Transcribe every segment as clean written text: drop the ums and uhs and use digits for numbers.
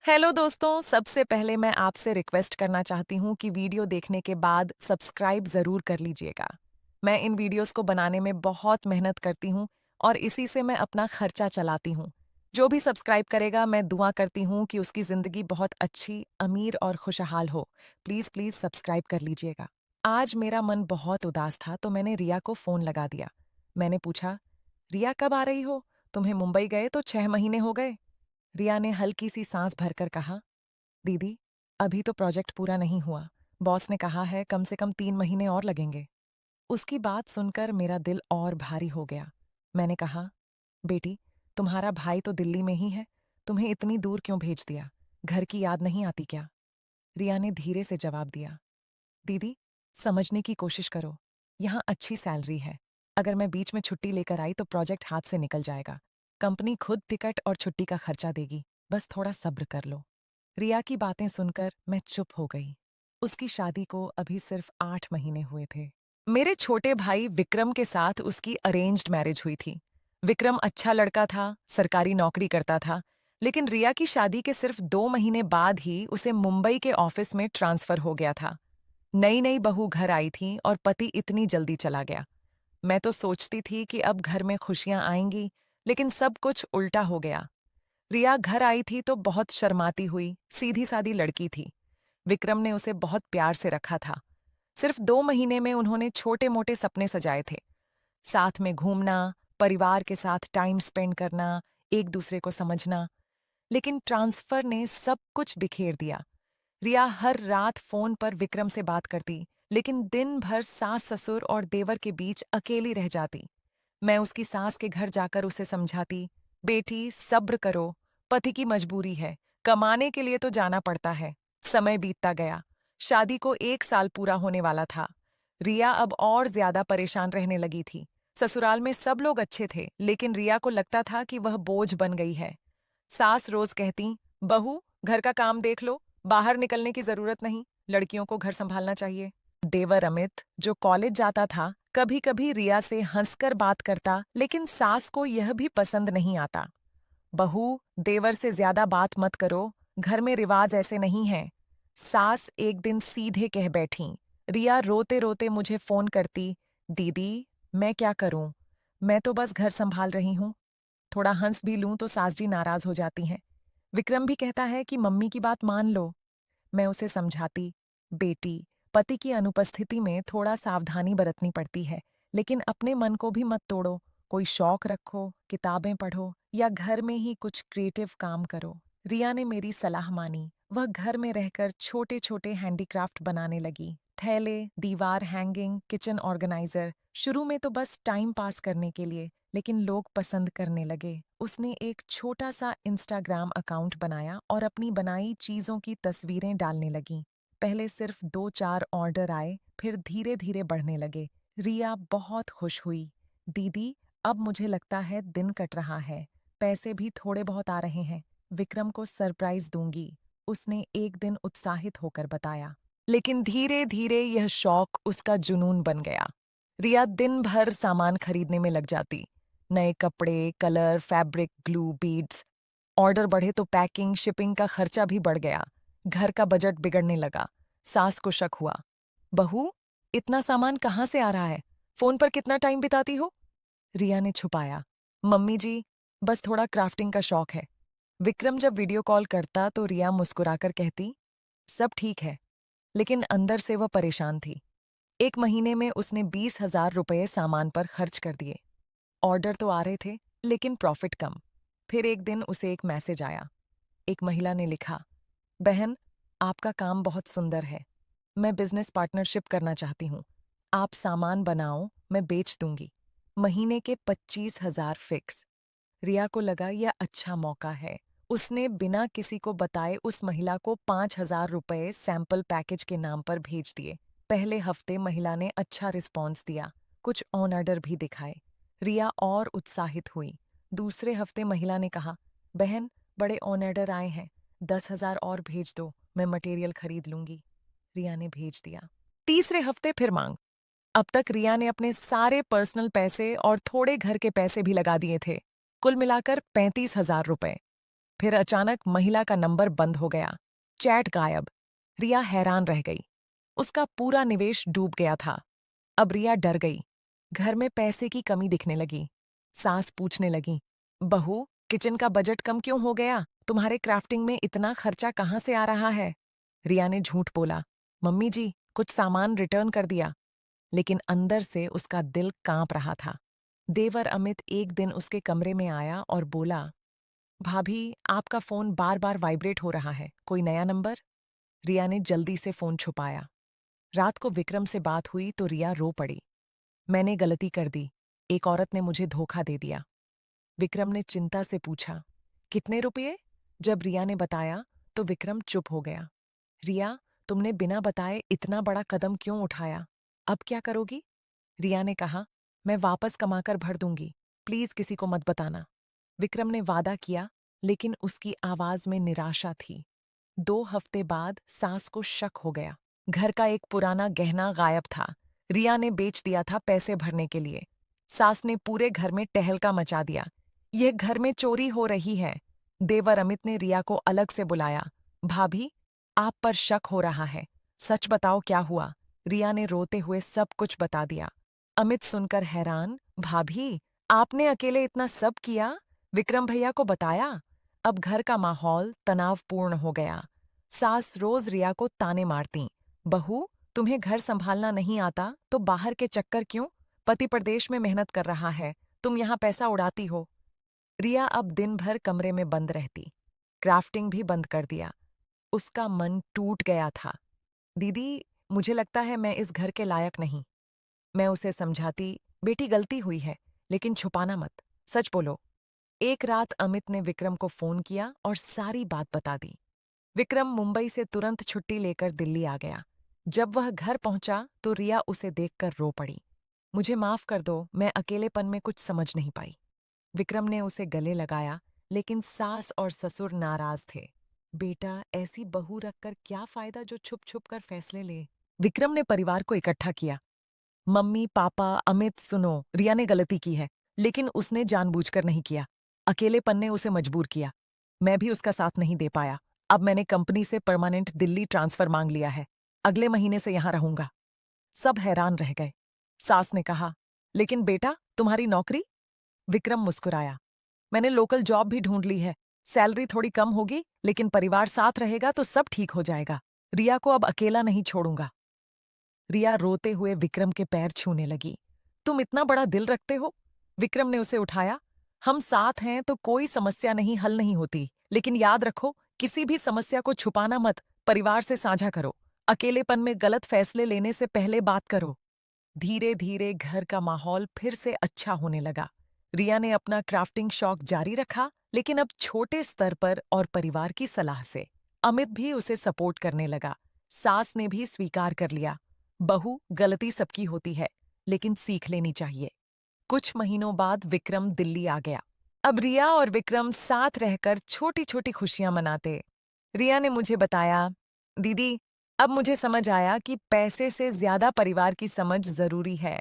Hello दोस्तों, सबसे पहले मैं आपसे रिक्वेस्ट करना चाहती हूँ कि वीडियो देखने के बाद सब्सक्राइब ज़रूर कर लीजिएगा। मैं इन वीडियोस को बनाने में बहुत मेहनत करती हूँ और इसी से मैं अपना खर्चा चलाती हूँ। जो भी सब्सक्राइब करेगा, मैं दुआ करती हूँ कि उसकी ज़िंदगी बहुत अच्छी, अमीर और खुशहाल हो। प्लीज़ प्लीज़ सब्सक्राइब कर लीजिएगा। आज मेरा मन बहुत उदास था तो मैंने रिया को फ़ोन लगा दिया। मैंने पूछा, रिया कब आ रही हो? तुम्हें मुंबई गए तो 6 महीने हो गए। रिया ने हल्की सी सांस भरकर कहा, दीदी, अभी तो प्रोजेक्ट पूरा नहीं हुआ। बॉस ने कहा है कम से कम 3 महीने और लगेंगे। उसकी बात सुनकर मेरा दिल और भारी हो गया। मैंने कहा, बेटी, तुम्हारा भाई तो दिल्ली में ही है। तुम्हें इतनी दूर क्यों भेज दिया? घर की याद नहीं आती क्या? रिया ने धीरे से जवाब दिया, दीदी, समझने की कोशिश करो। यहाँ अच्छी सैलरी है। अगर मैं बीच में छुट्टी लेकर आई तो प्रोजेक्ट हाथ से निकल जाएगा। कंपनी खुद टिकट और छुट्टी का खर्चा देगी। बस थोड़ा सब्र कर लो। रिया की बातें सुनकर मैं चुप हो गई। उसकी शादी को अभी सिर्फ 8 महीने हुए थे। मेरे छोटे भाई विक्रम के साथ उसकी अरेंज्ड मैरिज हुई थी। विक्रम अच्छा लड़का था, सरकारी नौकरी करता था, लेकिन रिया की शादी के सिर्फ 2 महीने बाद ही उसे मुंबई के ऑफिस में ट्रांसफर हो गया था। नई नई बहू घर आई थी और पति इतनी जल्दी चला गया। मैं तो सोचती थी कि अब घर में खुशियां आएंगी, लेकिन सब कुछ उल्टा हो गया। रिया घर आई थी तो बहुत शर्माती हुई, सीधी सादी लड़की थी। विक्रम ने उसे बहुत प्यार से रखा था। सिर्फ 2 महीने में उन्होंने छोटे मोटे सपने सजाए थे। साथ में घूमना, परिवार के साथ टाइम स्पेंड करना, एक दूसरे को समझना। लेकिन ट्रांसफर ने सब कुछ बिखेर दिया। रिया हर रात फोन पर विक्रम से बात करती, लेकिन दिन भर सास ससुर और देवर के बीच अकेली रह जाती। मैं उसकी सास के घर जाकर उसे समझाती, बेटी सब्र करो, पति की मजबूरी है, कमाने के लिए तो जाना पड़ता है। समय बीतता गया, शादी को 1 साल पूरा होने वाला था। रिया अब और ज्यादा परेशान रहने लगी थी। ससुराल में सब लोग अच्छे थे, लेकिन रिया को लगता था कि वह बोझ बन गई है। सास रोज कहती, बहू, घर का काम देख लो, बाहर निकलने की जरूरत नहीं, लड़कियों को घर संभालना चाहिए। देवर अमित, जो कॉलेज जाता था, कभी कभी रिया से हंसकर बात करता, लेकिन सास को यह भी पसंद नहीं आता। बहू, देवर से ज्यादा बात मत करो, घर में रिवाज ऐसे नहीं हैं। सास एक दिन सीधे कह बैठी। रिया रोते रोते मुझे फोन करती, दीदी, मैं क्या करूं? मैं तो बस घर संभाल रही हूं। थोड़ा हंस भी लूं तो सास जी नाराज हो जाती हैं। विक्रम भी कहता है कि मम्मी की बात मान लो। मैं उसे समझाती, बेटी, पति की अनुपस्थिति में थोड़ा सावधानी बरतनी पड़ती है, लेकिन अपने मन को भी मत तोड़ो। कोई शौक रखो, किताबें पढ़ो या घर में ही कुछ क्रिएटिव काम करो। रिया ने मेरी सलाह मानी। वह घर में रहकर छोटे छोटे हैंडीक्राफ्ट बनाने लगी। थैले, दीवार हैंगिंग, किचन ऑर्गेनाइजर। शुरू में तो बस टाइम पास करने के लिए, लेकिन लोग पसंद करने लगे। उसने एक छोटा सा इंस्टाग्राम अकाउंट बनाया और अपनी बनाई चीजों की तस्वीरें डालने लगी। पहले सिर्फ 2-4 ऑर्डर आए, फिर धीरे धीरे बढ़ने लगे। रिया बहुत खुश हुई। दीदी, अब मुझे लगता है दिन कट रहा है, पैसे भी थोड़े बहुत आ रहे हैं। विक्रम को सरप्राइज दूंगी, उसने एक दिन उत्साहित होकर बताया। लेकिन धीरे धीरे यह शौक उसका जुनून बन गया। रिया दिन भर सामान खरीदने में लग जाती। नए कपड़े, colour, fabric, glue, beads. Order बढ़े तो पैकिंग, शिपिंग का खर्चा भी बढ़ गया। घर का बजट बिगड़ने लगा। सास को शक हुआ। बहू, इतना सामान कहाँ से आ रहा है? फोन पर कितना टाइम बिताती हो? रिया ने छुपाया, मम्मी जी, बस थोड़ा क्राफ्टिंग का शौक है। विक्रम जब वीडियो कॉल करता तो रिया मुस्कुराकर कहती, सब ठीक है। लेकिन अंदर से वह परेशान थी। 1 महीने में उसने 20,000 रुपये सामान पर खर्च कर दिए। ऑर्डर तो आ रहे थे, लेकिन प्रॉफिट कम। फिर एक दिन उसे एक मैसेज आया। एक महिला ने लिखा, बहन, आपका काम बहुत सुंदर है। मैं बिजनेस पार्टनरशिप करना चाहती हूँ। आप सामान बनाओ, मैं बेच दूंगी। महीने के 25,000 फिक्स। रिया को लगा यह अच्छा मौका है। उसने बिना किसी को बताए उस महिला को 5,000 रुपये सैंपल पैकेज के नाम पर भेज दिए। पहले हफ्ते महिला ने अच्छा रिस्पॉन्स दिया, कुछ ऑन ऑर्डर भी दिखाए। रिया और उत्साहित हुई। दूसरे हफ्ते महिला ने कहा, बहन, बड़े ऑन ऑर्डर आए हैं, 10,000 और भेज दो, मैं मटेरियल खरीद लूंगी। रिया ने भेज दिया। तीसरे हफ्ते फिर मांग। अब तक रिया ने अपने सारे पर्सनल पैसे और थोड़े घर के पैसे भी लगा दिए थे। कुल मिलाकर 35,000 रुपए। फिर अचानक महिला का नंबर बंद हो गया, चैट गायब। रिया हैरान रह गई। उसका पूरा निवेश डूब गया था। अब रिया डर गई। घर में पैसे की कमी दिखने लगी। सास पूछने लगी, बहू, किचन का बजट कम क्यों हो गया? तुम्हारे क्राफ्टिंग में इतना खर्चा कहाँ से आ रहा है? रिया ने झूठ बोला, मम्मी जी, कुछ सामान रिटर्न कर दिया। लेकिन अंदर से उसका दिल कांप रहा था। देवर अमित एक दिन उसके कमरे में आया और बोला, भाभी, आपका फोन बार बार वाइब्रेट हो रहा है, कोई नया नंबर? रिया ने जल्दी से फोन छुपाया। रात को विक्रम से बात हुई तो रिया रो पड़ी। मैंने गलती कर दी, एक औरत ने मुझे धोखा दे दिया। विक्रम ने चिंता से पूछा, कितने रुपये? जब रिया ने बताया तो विक्रम चुप हो गया। रिया, तुमने बिना बताए इतना बड़ा कदम क्यों उठाया? अब क्या करोगी? रिया ने कहा, मैं वापस कमाकर भर दूंगी, प्लीज किसी को मत बताना। विक्रम ने वादा किया, लेकिन उसकी आवाज में निराशा थी। 2 हफ्ते बाद सास को शक हो गया। घर का एक पुराना गहना गायब था। रिया ने बेच दिया था पैसे भरने के लिए। सास ने पूरे घर में टहलका मचा दिया। यह घर में चोरी हो रही है। देवर अमित ने रिया को अलग से बुलाया। भाभी, आप पर शक हो रहा है, सच बताओ क्या हुआ? रिया ने रोते हुए सब कुछ बता दिया। अमित सुनकर हैरान, भाभी, आपने अकेले इतना सब किया? विक्रम भैया को बताया? अब घर का माहौल तनावपूर्ण हो गया। सास रोज रिया को ताने मारती, बहू, तुम्हें घर संभालना नहीं आता तो बाहर के चक्कर क्यों? पति प्रदेश में मेहनत कर रहा है, तुम यहाँ पैसा उड़ाती हो। रिया अब दिन भर कमरे में बंद रहती। क्राफ्टिंग भी बंद कर दिया। उसका मन टूट गया था। दीदी, मुझे लगता है मैं इस घर के लायक नहीं। मैं उसे समझाती, बेटी गलती हुई है, लेकिन छुपाना मत, सच बोलो। एक रात अमित ने विक्रम को फोन किया और सारी बात बता दी। विक्रम मुंबई से तुरंत छुट्टी लेकर दिल्ली आ गया। जब वह घर पहुंचा तो रिया उसे देखकर रो पड़ी। मुझे माफ कर दो, मैं अकेलेपन में कुछ समझ नहीं पाई। विक्रम ने उसे गले लगाया, लेकिन सास और ससुर नाराज थे। बेटा, ऐसी बहू रखकर क्या फायदा जो छुप छुप कर फैसले ले? विक्रम ने परिवार को इकट्ठा किया। मम्मी, पापा, अमित, सुनो, रिया ने गलती की है, लेकिन उसने जानबूझकर नहीं किया। अकेलेपन ने उसे मजबूर किया। मैं भी उसका साथ नहीं दे पाया। अब मैंने कंपनी से परमानेंट दिल्ली ट्रांसफर मांग लिया है। अगले महीने से यहां रहूंगा। सब हैरान रह गए। सास ने कहा, लेकिन बेटा, तुम्हारी नौकरी? विक्रम मुस्कुराया, मैंने लोकल जॉब भी ढूंढ ली है। सैलरी थोड़ी कम होगी, लेकिन परिवार साथ रहेगा तो सब ठीक हो जाएगा। रिया को अब अकेला नहीं छोड़ूंगा। रिया रोते हुए विक्रम के पैर छूने लगी। तुम इतना बड़ा दिल रखते हो? विक्रम ने उसे उठाया। हम साथ हैं तो कोई समस्या नहीं हल नहीं होती, लेकिन याद रखो, किसी भी समस्या को छुपाना मत, परिवार से साझा करो। अकेलेपन में गलत फैसले लेने से पहले बात करो। धीरे धीरे घर का माहौल फिर से अच्छा होने लगा। रिया ने अपना क्राफ्टिंग शौक जारी रखा, लेकिन अब छोटे स्तर पर और परिवार की सलाह से। अमित भी उसे सपोर्ट करने लगा। सास ने भी स्वीकार कर लिया, बहू, गलती सबकी होती है, लेकिन सीख लेनी चाहिए। कुछ महीनों बाद विक्रम दिल्ली आ गया। अब रिया और विक्रम साथ रहकर छोटी छोटी खुशियां मनाते। रिया ने मुझे बताया, दीदी, अब मुझे समझ आया कि पैसे से ज्यादा परिवार की समझ जरूरी है।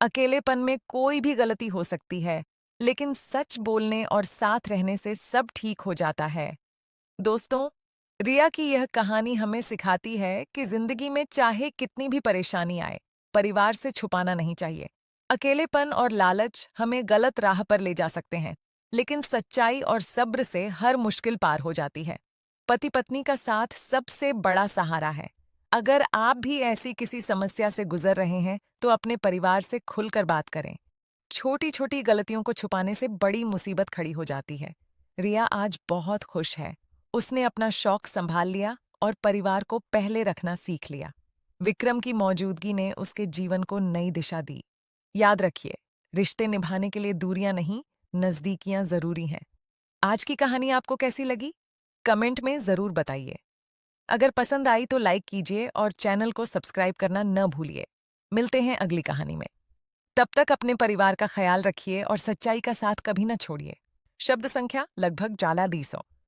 अकेलेपन में कोई भी गलती हो सकती है, लेकिन सच बोलने और साथ रहने से सब ठीक हो जाता है। दोस्तों, रिया की यह कहानी हमें सिखाती है कि जिंदगी में चाहे कितनी भी परेशानी आए, परिवार से छुपाना नहीं चाहिए। अकेलेपन और लालच हमें गलत राह पर ले जा सकते हैं, लेकिन सच्चाई और सब्र से हर मुश्किल पार हो जाती है। पति पत्नी का साथ सबसे बड़ा सहारा है। अगर आप भी ऐसी किसी समस्या से गुजर रहे हैं, तो अपने परिवार से खुलकर बात करें। छोटी छोटी गलतियों को छुपाने से बड़ी मुसीबत खड़ी हो जाती है। रिया आज बहुत खुश है। उसने अपना शौक संभाल लिया और परिवार को पहले रखना सीख लिया। विक्रम की मौजूदगी ने उसके जीवन को नई दिशा दी। याद रखिए, रिश्ते निभाने के लिए दूरियां नहीं, नजदीकियां जरूरी हैं। आज की कहानी आपको कैसी लगी? कमेंट में जरूर बताइए। अगर पसंद आई तो लाइक कीजिए और चैनल को सब्सक्राइब करना न भूलिए। मिलते हैं अगली कहानी में। तब तक अपने परिवार का ख्याल रखिए और सच्चाई का साथ कभी न छोड़िए। शब्द संख्या लगभग जाला 200।